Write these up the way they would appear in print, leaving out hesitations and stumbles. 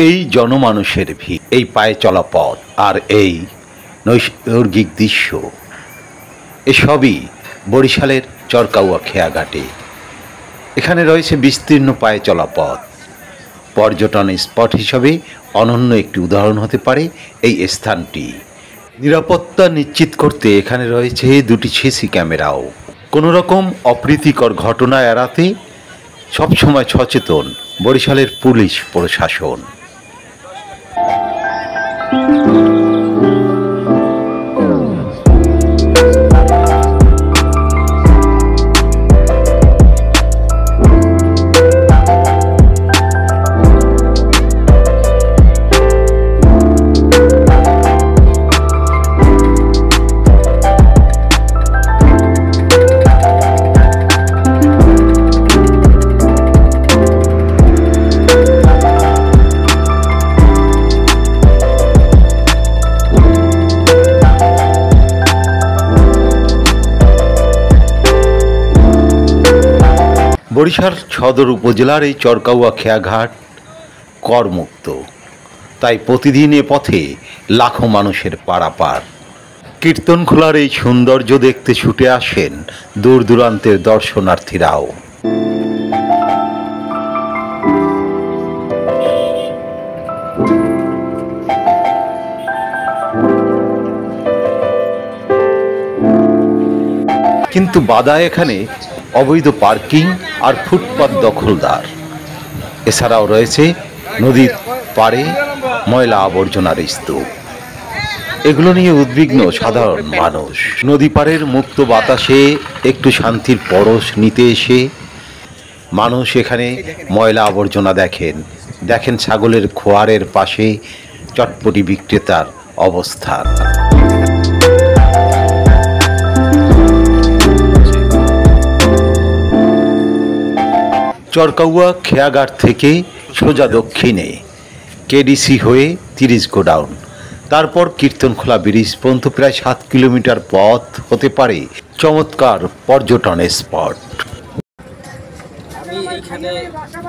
এই জনমানুষের ভিড়, এই পায়ে চলা পথ আর এই নৈসর্গিক দৃশ্য, এসবই বরিশালের চরকাউয়া খেয়াঘাটে। এখানে রয়েছে বিস্তীর্ণ পায়ে চলা পথ। পর্যটন স্পট হিসাবে অনন্য একটি উদাহরণ হতে পারে এই স্থানটি। নিরাপত্তা নিশ্চিত করতে এখানে রয়েছে দুটি সিসি ক্যামেরাও। কোনো রকম অপ্রীতিকর ঘটনা এড়াতে সবসময় সচেতন বরিশালের পুলিশ প্রশাসন। বরিশাল সদর উপজেলার এই চরকাউয়া খেয়াঘাট করমুক্ত, তাই প্রতিদিন এ পথে লাখো মানুষের পারাপার। কীর্তনখোলার এই সৌন্দর্য দেখতে ছুটে আসেন দূর দূরান্তের দর্শনার্থীরাও। কিন্তু বাধা এখানে অবৈধ পার্কিং আর ফুটপাত দখলদার। এছাড়াও রয়েছে নদীর পাড়ে ময়লা আবর্জনার স্তূপ। এগুলো নিয়ে উদ্বিগ্ন সাধারণ মানুষ। নদী পাড়ের মুক্ত বাতাসে একটু শান্তির পরশ নিতে এসে মানুষ এখানে ময়লা আবর্জনা দেখেন ছাগলের খোয়ারের পাশে চটপটি বিক্রেতার অবস্থান। চরকাউয়া খেয়াঘাট থেকে সোজা দক্ষিণে কেডিসি হয়ে 30 গোডাউন, তারপর কীর্তনখোলা ব্রিজ পর্যন্ত প্রায় 7 কিলোমিটার পথ হতে পারে চমৎকার পর্যটন স্পট। আমি এইখানে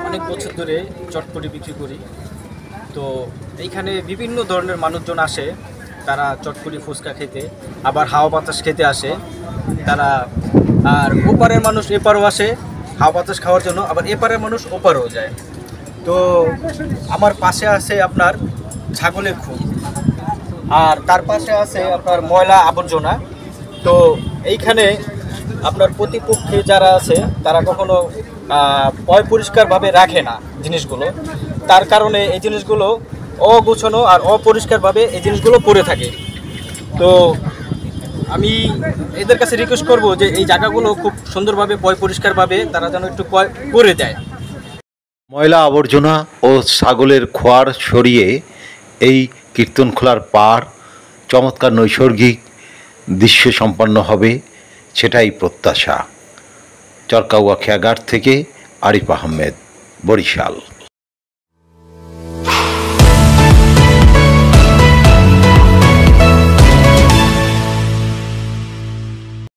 অনেক বছর ধরে চটপটি বিক্রি করি। তো এইখানে বিভিন্ন ধরনের মানুষজন আসে, তারা চটপটি ফুচকা খেতে, আবার হাওয়া বাতাস খেতে আসে তারা। আর ওপারের মানুষ এপারও আসে হাওয়া বাতাস খাওয়ার জন্য, আবার এপারের মানুষ ওপারেও যায়। তো আমার পাশে আছে আপনার ছাগলের খুব, আর তার পাশে আছে আপনার ময়লা আবর্জনা। তো এইখানে আপনার প্রতিপক্ষে যারা আছে তারা কখনো পরিষ্কারভাবে রাখে না জিনিসগুলো, তার কারণে এই জিনিসগুলো অগোছানো আর অপরিষ্কারভাবে এই জিনিসগুলো পড়ে থাকে। তো আমি এদের কাছে রিকোয়েস্ট করব যে এই জায়গাগুলো খুব সুন্দরভাবে পরিষ্কারভাবে তারা যেন একটু করে দেয়। ময়লা আবর্জনা ও ছাগলের খোয়ার সরিয়ে এই কীর্তনখোলার পাড় চমৎকার নৈসর্গিক দৃশ্য সম্পন্ন হবে, সেটাই প্রত্যাশা। চরকাউয়া খেয়াঘাট থেকে আরিফ আহমেদ, বরিশাল।